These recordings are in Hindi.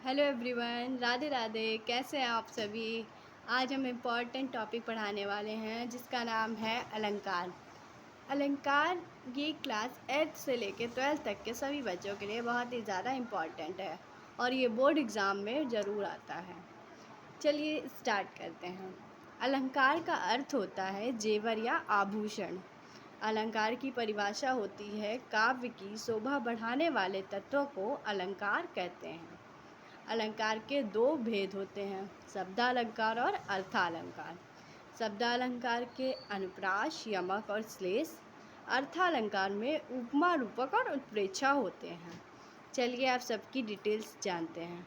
Hello everyone, Radhe Radhe. कैसे हैं आप सभी। आज हम इम्पॉर्टेंट टॉपिक पढ़ाने वाले हैं जिसका नाम है अलंकार। अलंकार ये क्लास 8 से लेकर 12 तक के सभी बच्चों के लिए बहुत ही ज़्यादा इम्पॉर्टेंट है और ये बोर्ड एग्ज़ाम में ज़रूर आता है। चलिए स्टार्ट करते हैं। अलंकार का अर्थ होता है जेवर या आभूषण। अलंकार की परिभाषा होती है काव्य की शोभा बढ़ाने वाले तत्वों को अलंकार कहते हैं। अलंकार के दो भेद होते हैं, शब्दालंकार और अर्थालंकार। शब्दालंकार के अनुप्रास, यमक और श्लेष। अर्थालंकार में उपमा, रूपक और उत्प्रेक्षा होते हैं। चलिए आप सबकी डिटेल्स जानते हैं।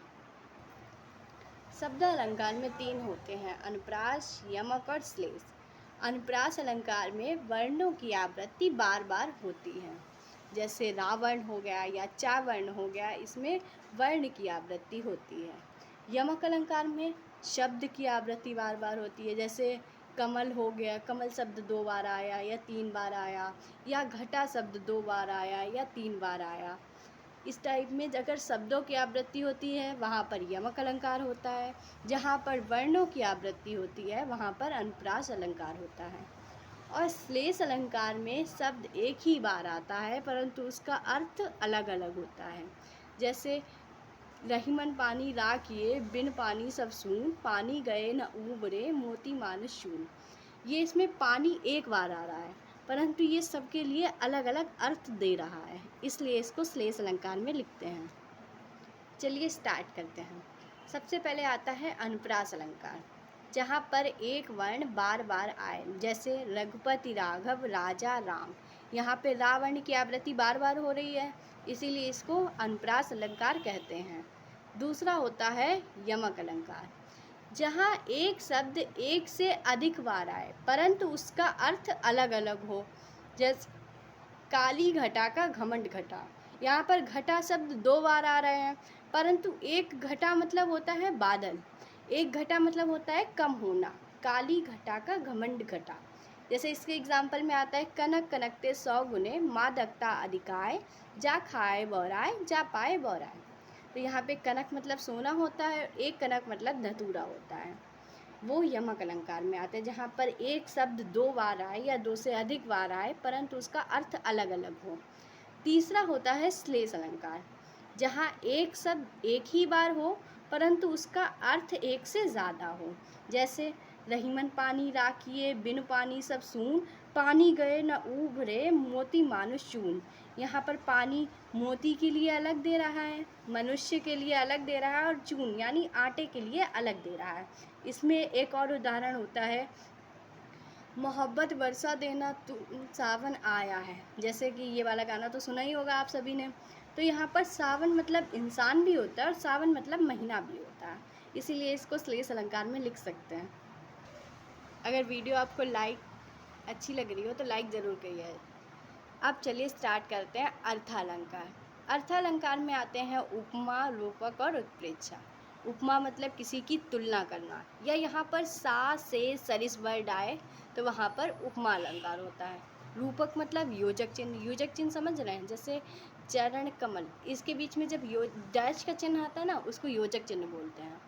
शब्दालंकार में 3 होते हैं, अनुप्रास, यमक और श्लेष। अनुप्रास अलंकार में वर्णों की आवृत्ति बार बार होती है, जैसे रावण हो गया या चावर्ण हो गया, इसमें वर्ण की आवृत्ति होती है। यमक अलंकार में शब्द की आवृत्ति बार बार होती है, जैसे कमल हो गया, कमल शब्द 2 बार आया या 3 बार आया, या घटा शब्द 2 बार आया या 3 बार आया। इस टाइप में अगर शब्दों की आवृत्ति होती है वहाँ पर यमक अलंकार होता है, जहाँ पर वर्णों की आवृत्ति होती है वहाँ पर अनुप्रास अलंकार होता है। और श्लेष अलंकार में शब्द एक ही बार आता है परंतु उसका अर्थ अलग अलग होता है, जैसे रहीमन पानी राखिए, बिन पानी सब सून, पानी गए न उबरे, मोती मानस शून। ये इसमें पानी एक बार आ रहा है परंतु ये सबके लिए अलग अलग अर्थ दे रहा है, इसलिए इसको श्लेष अलंकार में लिखते हैं। चलिए स्टार्ट करते हैं। सबसे पहले आता है अनुप्रास अलंकार, जहाँ पर एक वर्ण बार बार आए, जैसे रघुपति राघव राजा राम। यहाँ पे रावण की आवृत्ति बार बार हो रही है, इसीलिए इसको अनुप्रास अलंकार कहते हैं। दूसरा होता है यमक अलंकार, जहाँ एक शब्द एक से अधिक बार आए परंतु उसका अर्थ अलग अलग हो, जैसे काली घटा का घमंड घटा। यहाँ पर घटा शब्द 2 बार आ रहे हैं परंतु एक घटा मतलब होता है बादल, एक घटा मतलब होता है कम होना। काली घटा का घमंड घटा, जैसे इसके एग्जाम्पल में आता है कनक कनकते 100 गुने, मादकता अधिकाय, जा खाए बौराय, जा पाए बौराय। तो यहाँ पे कनक मतलब सोना होता है, एक कनक मतलब धतूरा होता है, वो यमक अलंकार में आते हैं, जहाँ पर एक शब्द 2 बार आए या 2 से अधिक बार आए परंतु उसका अर्थ अलग अलग हो। तीसरा होता है श्लेष अलंकार, जहाँ एक शब्द एक ही बार हो परंतु उसका अर्थ एक से ज़्यादा हो, जैसे रहीमन पानी राखिए, बिन पानी सब सून, पानी गए न उभरे, मोती मानुष चून। यहाँ पर पानी मोती के लिए अलग दे रहा है, मनुष्य के लिए अलग दे रहा है और चून यानी आटे के लिए अलग दे रहा है। इसमें एक और उदाहरण होता है, मोहब्बत बरसा देना तू सावन आया है, जैसे कि ये वाला गाना तो सुना ही होगा आप सभी ने। तो यहाँ पर सावन मतलब इंसान भी होता है और सावन मतलब महीना भी होता है, इसीलिए इसको श्लेष अलंकार में लिख सकते हैं। अगर वीडियो आपको अच्छी लग रही हो तो लाइक ज़रूर करिए। अब चलिए स्टार्ट करते हैं अर्थालंकार। अर्थालंकार में आते हैं उपमा, रूपक और उत्प्रेक्षा। उपमा मतलब किसी की तुलना करना, या यहाँ पर सा से सरिस वर्ड आए तो वहाँ पर उपमा अलंकार होता है। रूपक मतलब योजक चिन्ह, योजक चिन्ह समझ रहे हैं, जैसे चरण कमल, इसके बीच में जब डैश का चिन्ह आता है ना, उसको योजक चिन्ह बोलते हैं।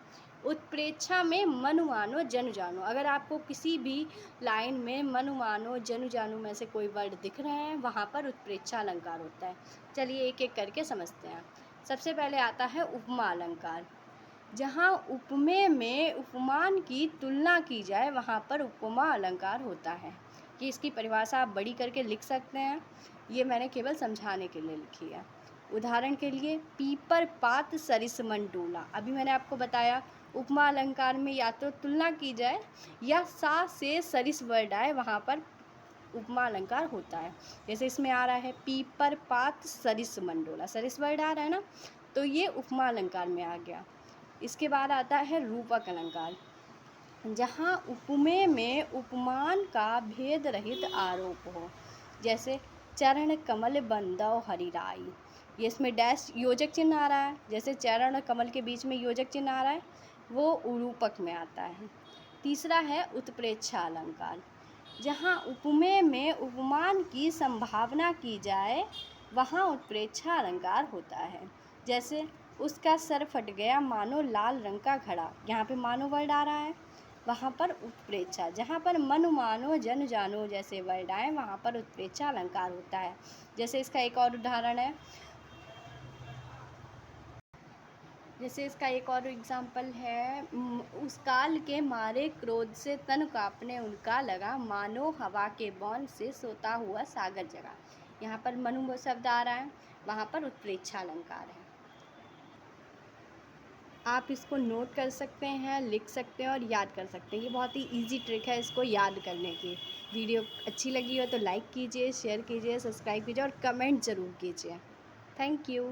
उत्प्रेक्षा में मनु मानो जनु जानो, अगर आपको किसी भी लाइन में मनु मानो जनु जानो में से कोई वर्ड दिख रहे हैं वहाँ पर उत्प्रेक्षा अलंकार होता है। चलिए एक एक करके समझते हैं। सबसे पहले आता है उपमा अलंकार, जहाँ उपमेय में उपमान की तुलना की जाए वहाँ पर उपमा अलंकार होता है। कि इसकी परिभाषा आप बड़ी करके लिख सकते हैं, ये मैंने केवल समझाने के लिए लिखी है। उदाहरण के लिए पीपर पात सरिस मन डोला, अभी मैंने आपको बताया उपमा अलंकार में या तो तुलना की जाए या सा से सरिस वर्ड आए वहाँ पर उपमा अलंकार होता है। जैसे इसमें आ रहा है पीपर पात सरिस मंडोला, सरिस वर्ड आ रहा है ना, तो ये उपमा अलंकार में आ गया। इसके बाद आता है रूपक अलंकार, जहाँ उपमेय में उपमान का भेद रहित आरोप हो, जैसे चरण कमल बंदव हरिराई, ये इसमें डैश योजक चिन्ह आ रहा है, जैसे चरण और कमल के बीच में योजक चिन्ह आ रहा है वो रूपक में आता है। तीसरा है उत्प्रेक्षा अलंकार, जहाँ उपमेय में उपमान की संभावना की जाए वहाँ उत्प्रेक्षा अलंकार होता है, जैसे उसका सर फट गया मानो लाल रंग का घड़ा। यहाँ पे मानो वर्ड आ रहा है। वहाँ पर उत्प्रेक्षा, जहाँ पर मनु मानो जन जानो जैसे वर्ड आए वहाँ पर उत्प्रेक्षा अलंकार होता है। जैसे इसका एक और उदाहरण है, जैसे इसका एक और एग्जाम्पल है, उस काल के मारे क्रोध से तन कांपने उनका लगा, मानो हवा के बौन से सोता हुआ सागर जगा। यहाँ पर मनु शब्द आ रहा है, वहाँ पर उत्प्रेक्षा अलंकार है। आप इसको नोट कर सकते हैं, लिख सकते हैं और याद कर सकते हैं। ये बहुत ही इजी ट्रिक है इसको याद करने की। वीडियो अच्छी लगी हो तो लाइक कीजिए, शेयर कीजिए, सब्सक्राइब कीजिए और कमेंट ज़रूर कीजिए। Thank you.